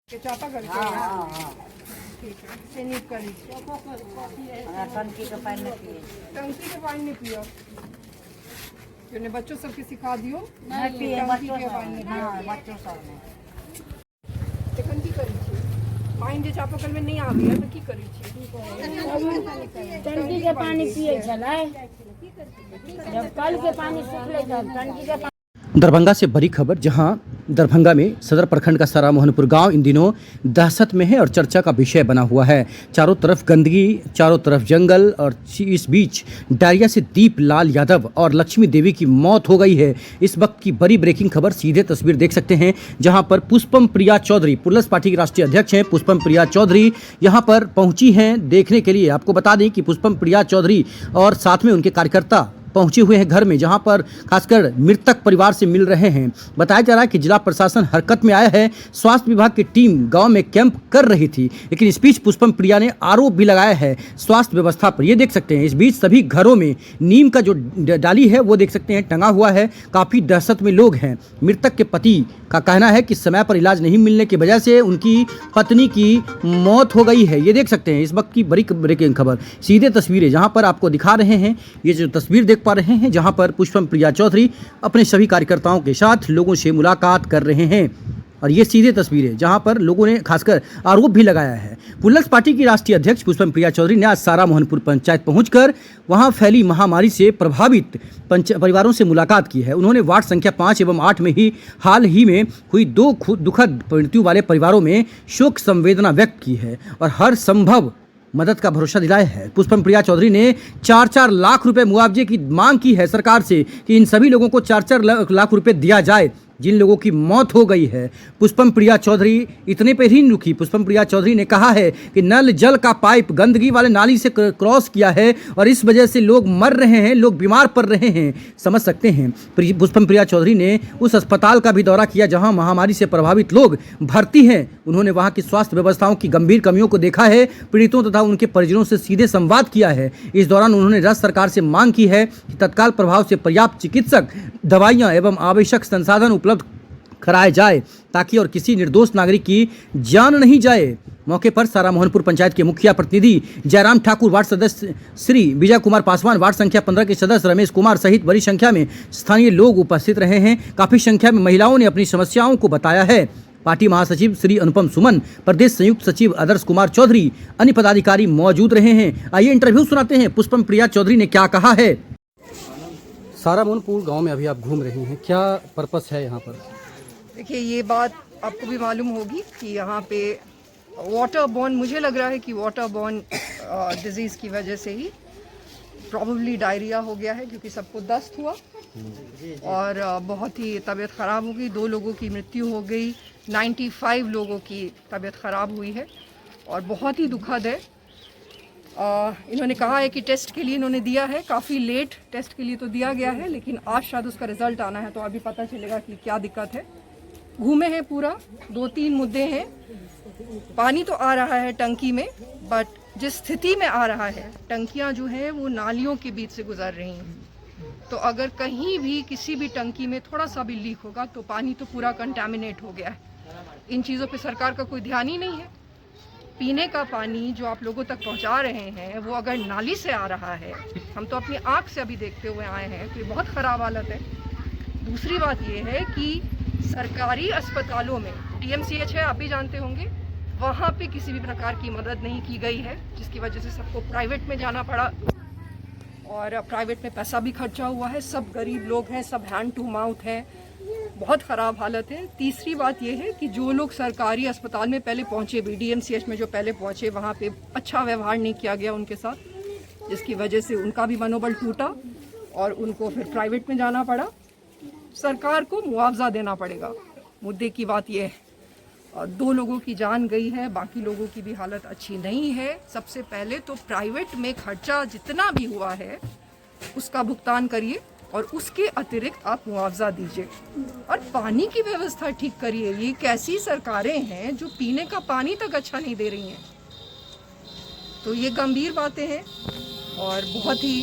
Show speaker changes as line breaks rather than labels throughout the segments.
चापा करके ठीक है से नीक करी
टंकी के पानी नहीं पिए
टंकी के पानी नहीं पियो जोने बच्चों सबके सिखा दियो
नहीं पिए
टंकी
बच्चों
के
सब
पानी नहीं
हाँ
पियो
बच्चों सब नहीं
एखन की करी छी पानी जे चापाकल में नहीं आबी है तो की करी छी
टंकी के पानी पिए छलै जब कल के पानी सूखले तब टंकी के
दरभंगा से बड़ी खबर, जहां दरभंगा में सदर प्रखंड का सारा मोहनपुर गांव इन दिनों दहशत में है और चर्चा का विषय बना हुआ है। चारों तरफ गंदगी, चारों तरफ जंगल और इस बीच डायरिया से दीप लाल यादव और लक्ष्मी देवी की मौत हो गई है। इस वक्त की बड़ी ब्रेकिंग खबर, सीधे तस्वीर देख सकते हैं जहां पर पुष्पम प्रिया चौधरी, प्लस पार्टी की राष्ट्रीय अध्यक्ष हैं पुष्पम प्रिया चौधरी, यहां पर पहुंची हैं देखने के लिए। आपको बता दें कि पुष्पम प्रिया चौधरी और साथ में उनके कार्यकर्ता पहुंचे हुए हैं घर में, जहां पर खासकर मृतक परिवार से मिल रहे हैं। बताया जा रहा है कि जिला प्रशासन हरकत में आया है। स्वास्थ्य विभाग की टीम गांव में कैंप कर रही थी, लेकिन इस बीच पुष्पम प्रिया ने आरोप भी लगाया है स्वास्थ्य व्यवस्था पर। ये देख सकते हैं, इस बीच सभी घरों में नीम का जो डाली है वो देख सकते हैं टंगा हुआ है। काफ़ी दहशत में लोग हैं। मृतक के पति का कहना है कि समय पर इलाज नहीं मिलने की वजह से उनकी पत्नी की मौत हो गई है। ये देख सकते हैं इस वक्त की बड़ी ब्रेकिंग खबर, सीधे तस्वीरें जहां पर आपको दिखा रहे हैं। ये जो तस्वीर देख पा रहे हैं जहां पर पुष्पम प्रिया चौधरी अपने सभी कार्यकर्ताओं के साथ लोगों से मुलाकात कर रहे हैं, और ये सीधे तस्वीरें जहां पर लोगों ने खासकर आरोप भी लगाया है। प्लस पार्टी की राष्ट्रीय अध्यक्ष पुष्पम प्रिया चौधरी ने आज सारा मोहनपुर पंचायत पहुंचकर वहां फैली महामारी से प्रभावित परिवारों से मुलाकात की है। उन्होंने वार्ड संख्या 5 एवं 8 में ही हाल ही में हुई 2 दुखद मृत्यु वाले परिवारों में शोक संवेदना व्यक्त की है और हर संभव मदद का भरोसा दिलाया है। पुष्पम प्रिया चौधरी ने 4-4 लाख रुपए मुआवजे की मांग की है सरकार से कि इन सभी लोगों को 4-4 लाख रुपए दिया जाए जिन लोगों की मौत हो गई है। पुष्पम प्रिया चौधरी इतने पे ही नहीं रुकी। पुष्पम प्रिया चौधरी ने कहा है कि नल जल का पाइप गंदगी वाले नाली से क्रॉस किया है और इस वजह से लोग मर रहे हैं, लोग बीमार पड़ रहे हैं। समझ सकते हैं। पुष्पम प्रिया चौधरी ने उस अस्पताल का भी दौरा किया जहां महामारी से प्रभावित लोग भर्ती हैं। उन्होंने वहां की स्वास्थ्य व्यवस्थाओं की गंभीर कमियों को देखा है, पीड़ितों तथा उनके परिजनों से सीधे संवाद किया है। इस दौरान उन्होंने राज्य सरकार से मांग की है कि तत्काल प्रभाव से पर्याप्त चिकित्सक, दवाइयाँ एवं आवश्यक संसाधन उपलब्ध कराए जाए ताकि और किसी निर्दोष नागरिक की जान नहीं जाए। मौके पर सारा मोहनपुर पंचायत के मुखिया प्रतिनिधि जयराम ठाकुर, वार्ड सदस्य श्री विजय कुमार पासवान, वार्ड संख्या 15 के सदस्य रमेश कुमार सहित बड़ी संख्या में स्थानीय लोग उपस्थित रहे हैं। काफी संख्या में महिलाओं ने अपनी समस्याओं को बताया है। पार्टी महासचिव श्री अनुपम सुमन, प्रदेश संयुक्त सचिव आदर्श कुमार चौधरी, अन्य पदाधिकारी मौजूद रहे हैं। आइए इंटरव्यू सुनाते हैं पुष्पम प्रिया चौधरी ने क्या कहा है। सारा मोहनपुर गाँव में अभी आप घूम रही हैं, क्या पर्पस है यहाँ पर?
देखिए, ये बात आपको भी मालूम होगी कि यहाँ पे वाटर बॉर्न, मुझे लग रहा है कि वाटर बॉर्न डिजीज़ की वजह से ही प्रॉबली डायरिया हो गया है, क्योंकि सबको दस्त हुआ और बहुत ही तबीयत ख़राब हो गई। 2 लोगों की मृत्यु हो गई, 95 लोगों की तबीयत ख़राब हुई है और बहुत ही दुखद है। इन्होंने कहा है कि टेस्ट के लिए इन्होंने दिया है, काफ़ी लेट टेस्ट के लिए तो दिया गया है, लेकिन आज शायद उसका रिज़ल्ट आना है, तो अभी पता चलेगा कि क्या दिक्कत है। घूमे हैं पूरा, 2-3 मुद्दे हैं। पानी तो आ रहा है टंकी में, बट जिस स्थिति में आ रहा है, टंकियां जो हैं वो नालियों के बीच से गुजर रही हैं, तो अगर कहीं भी किसी भी टंकी में थोड़ा सा भी लीक होगा तो पानी तो पूरा कंटामिनेट हो गया है। इन चीज़ों पे सरकार का कोई ध्यान ही नहीं है। पीने का पानी जो आप लोगों तक पहुंचा रहे हैं वो अगर नाली से आ रहा है, हम तो अपनी आँख से अभी देखते हुए आए हैं, तो ये बहुत ख़राब हालत है। दूसरी बात ये है कि सरकारी अस्पतालों में, DMCH है, आप भी जानते होंगे, वहाँ पे किसी भी प्रकार की मदद नहीं की गई है, जिसकी वजह से सबको प्राइवेट में जाना पड़ा और प्राइवेट में पैसा भी खर्चा हुआ है। सब गरीब लोग हैं, सब हैंड टू माउथ हैं, बहुत ख़राब हालत है। तीसरी बात यह है कि जो लोग सरकारी अस्पताल में पहले पहुँचे भी, DMCH में जो पहले पहुँचे, वहाँ पे अच्छा व्यवहार नहीं किया गया उनके साथ, जिसकी वजह से उनका भी मनोबल टूटा और उनको फिर प्राइवेट में जाना पड़ा। सरकार को मुआवजा देना पड़ेगा। मुद्दे की बात यह है, 2 लोगों की जान गई है, बाकी लोगों की भी हालत अच्छी नहीं है। सबसे पहले तो प्राइवेट में खर्चा जितना भी हुआ है उसका भुगतान करिए और उसके अतिरिक्त आप मुआवजा दीजिए और पानी की व्यवस्था ठीक करिए। ये कैसी सरकारें हैं जो पीने का पानी तक अच्छा नहीं दे रही हैं? तो ये गंभीर बातें हैं और बहुत ही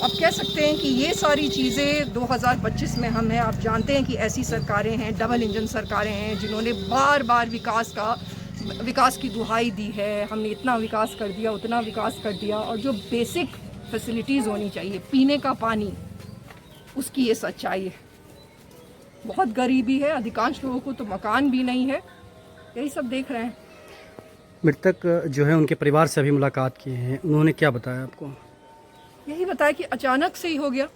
आप कह सकते हैं कि ये सारी चीज़ें 2025 में हम हैं। आप जानते हैं कि ऐसी सरकारें हैं, डबल इंजन सरकारें हैं, जिन्होंने बार बार विकास की दुहाई दी है। हमने इतना विकास कर दिया, उतना विकास कर दिया, और जो बेसिक फैसिलिटीज़ होनी चाहिए, पीने का पानी, उसकी ये सच्चाई है। बहुत गरीबी है, अधिकांश लोगों को तो मकान भी नहीं है। यही सब देख रहे हैं।
मृतक जो है उनके परिवार से अभी मुलाकात की है, उन्होंने क्या बताया आपको?
यही बताया कि अचानक से ही हो गया।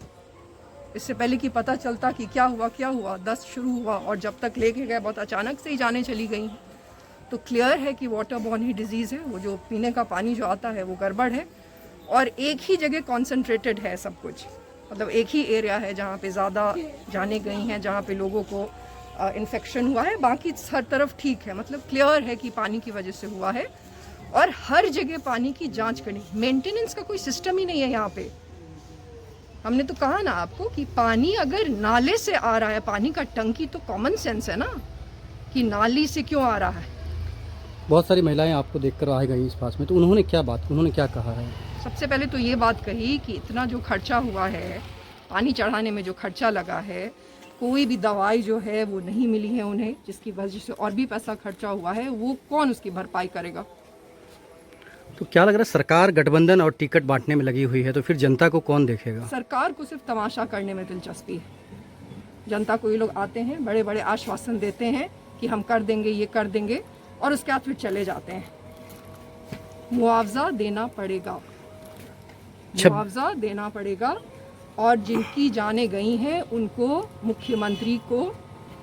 इससे पहले कि पता चलता कि क्या हुआ, दस्त शुरू हुआ और जब तक लेके गए बहुत अचानक से ही जाने चली गई। तो क्लियर है कि वाटर बॉर्न ही डिजीज़ है। वो जो पीने का पानी जो आता है वो गड़बड़ है, और एक ही जगह कॉन्सेंट्रेटेड है सब कुछ। मतलब एक ही एरिया है जहाँ पे ज़्यादा जाने गई हैं, जहाँ पे लोगों को इन्फेक्शन हुआ है। बाकी हर तरफ ठीक है। मतलब क्लियर है कि पानी की वजह से हुआ है, और हर जगह पानी की जांच करनी। मेंटेनेंस का कोई सिस्टम ही नहीं है यहाँ पे। हमने तो कहा ना आपको कि पानी अगर नाले से आ रहा है, पानी का टंकी, तो कॉमन सेंस है ना कि नाली से क्यों आ रहा है।
बहुत सारी महिलाएं आपको देखकर आ गई इस पास में, तो उन्होंने क्या कहा है?
सबसे पहले तो ये बात कही कि इतना जो खर्चा हुआ है, पानी चढ़ाने में जो खर्चा लगा है, कोई भी दवाई जो है वो नहीं मिली है उन्हें, जिसकी वजह से और भी पैसा खर्चा हुआ है, वो कौन उसकी भरपाई करेगा।
तो क्या लग रहा है, सरकार गठबंधन और टिकट बांटने में लगी हुई है, तो फिर जनता को कौन देखेगा?
सरकार को सिर्फ तमाशा करने में दिलचस्पी है। जनता को ये लोग आते हैं, बड़े बड़े आश्वासन देते हैं कि हम कर देंगे, ये कर देंगे, और उसके बाद फिर चले जाते हैं। मुआवजा देना पड़ेगा, मुआवजा देना पड़ेगा, और जिनकी जाने गई हैं उनको, मुख्यमंत्री को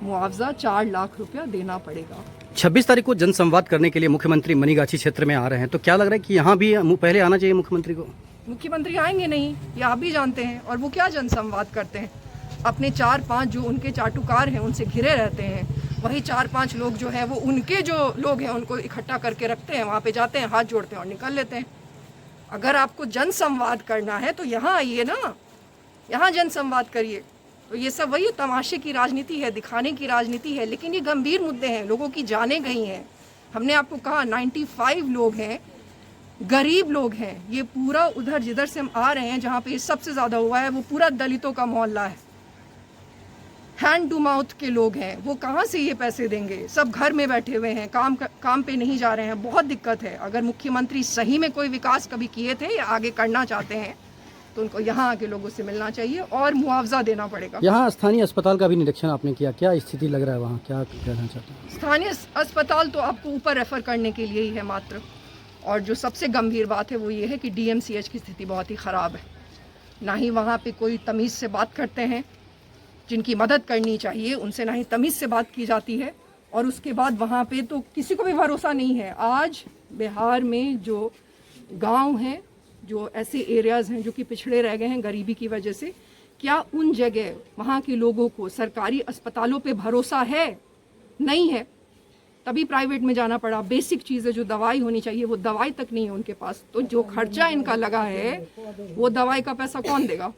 मुआवजा 4 लाख रुपया देना पड़ेगा।
26 तारीख को जनसंवाद करने के लिए मुख्यमंत्री मनीगाछी क्षेत्र में आ रहे हैं, तो क्या लग रहा है कि यहाँ भी पहले आना चाहिए मुख्यमंत्री को?
मुख्यमंत्री आएंगे नहीं, ये आप भी जानते हैं। और वो क्या जनसंवाद करते हैं? अपने 4-5 जो उनके चाटुकार हैं उनसे घिरे रहते हैं। वही 4-5 लोग जो हैं वो उनके जो लोग हैं उनको इकट्ठा करके रखते हैं, वहाँ पे जाते हैं, हाथ जोड़ते हैं और निकल लेते हैं। अगर आपको जनसंवाद करना है तो यहाँ आइए ना, यहाँ जनसंवाद करिए। तो ये सब वही तमाशे की राजनीति है, दिखाने की राजनीति है, लेकिन ये गंभीर मुद्दे हैं। लोगों की जाने गई हैं। हमने आपको कहा 95 लोग हैं, गरीब लोग हैं। ये पूरा उधर जिधर से हम आ रहे हैं, जहाँ पे सबसे ज़्यादा हुआ है, वो पूरा दलितों का मोहल्ला है। हैंड टू माउथ के लोग हैं, वो कहाँ से ये पैसे देंगे? सब घर में बैठे हुए हैं, काम पे नहीं जा रहे हैं। बहुत दिक्कत है। अगर मुख्यमंत्री सही में कोई विकास कभी किए थे या आगे करना चाहते हैं तो उनको यहाँ आके लोगों से मिलना चाहिए और मुआवजा देना पड़ेगा।
यहाँ स्थानीय अस्पताल का भी निरीक्षण आपने किया, क्या स्थिति लग रहा है वहाँ, क्या कहना चाहते हैं?
स्थानीय अस्पताल तो आपको ऊपर रेफर करने के लिए ही है मात्र। और जो सबसे गंभीर बात है वो ये है कि DMCH की स्थिति बहुत ही ख़राब है। ना ही वहाँ पे कोई तमीज़ से बात करते हैं, जिनकी मदद करनी चाहिए उनसे ना ही तमीज़ से बात की जाती है। और उसके बाद वहाँ पे तो किसी को भी भरोसा नहीं है। आज बिहार में जो गांव हैं, जो ऐसे एरियाज़ हैं जो कि पिछड़े रह गए हैं गरीबी की वजह से, क्या उन जगह वहाँ के लोगों को सरकारी अस्पतालों पे भरोसा है? नहीं है, तभी प्राइवेट में जाना पड़ा। बेसिक चीज़ें जो दवाई होनी चाहिए वो दवाई तक नहीं है उनके पास। तो जो खर्चा इनका लगा है वो दवाई का पैसा कौन देगा?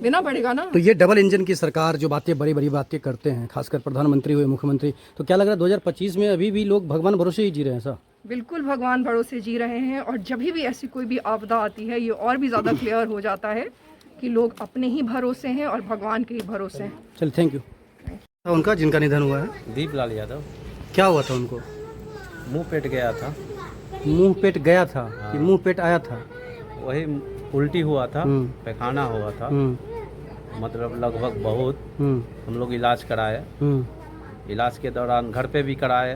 देना पड़ेगा ना।
तो ये डबल इंजन की सरकार जो बातें बड़ी बड़ी बातें करते हैं, खासकर प्रधानमंत्री हुए, मुख्यमंत्री, तो क्या लग रहा है 2025 में अभी भी लोग भगवान भरोसे ही जी रहे हैं? ऐसा
बिल्कुल भगवान भरोसे जी रहे हैं। और जब भी ऐसी कोई भी आपदा आती है ये और भी ज़्यादा क्लियर हो जाता है कि लोग अपने ही भरोसे हैं और भगवान के ही भरोसे हैं।
चल, थैंक यू। उनका जिनका निधन हुआ है,
दीपलाल यादव,
क्या हुआ था उनको?
मुंह पेट गया था।
मुंह पेट गया था कि मुंह पेट आया था?
वही उल्टी हुआ था, पैखाना हुआ था, मतलब लगभग बहुत। हम लोग इलाज कराए, इलाज के दौरान घर पे भी कराए,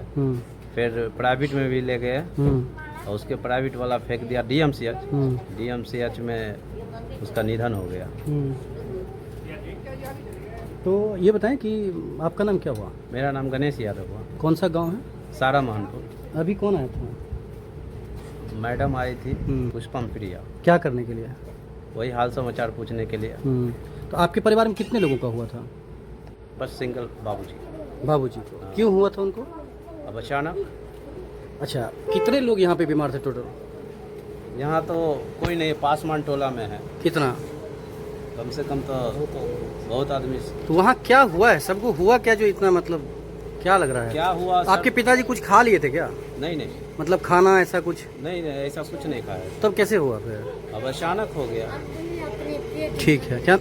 फिर प्राइवेट में भी ले गए, और उसके प्राइवेट वाला फेंक दिया DMCH में उसका निधन हो गया।
तो ये बताएं कि आपका नाम क्या हुआ?
मेरा नाम गणेश यादव हुआ।
कौन सा गांव है?
सारा महनपुर।
अभी कौन आया था?
मैडम आई थी, पुष्पम प्रिया।
क्या करने के लिए?
वही हाल समाचार पूछने के लिए।
तो आपके परिवार में कितने लोगों का हुआ था?
बस सिंगल बाबूजी।
बाबूजी को क्यों हुआ था उनको?
अब अचानक।
अच्छा, कितने लोग यहाँ पे बीमार थे टोटल?
यहाँ तो कोई नहीं, पासमान टोला में है।
कितना?
कम से कम तो बहुत आदमी।
तो वहाँ क्या हुआ है? सबको हुआ क्या जो इतना, मतलब क्या लग रहा है?
क्या हुआ?
आपके पिताजी कुछ खा लिए थे क्या?
नहीं,
मतलब खाना ऐसा कुछ?
नहीं, ऐसा कुछ नहीं खाया।
तब कैसे हुआ फिर?
अब अचानक हो गया।
ठीक है। क्या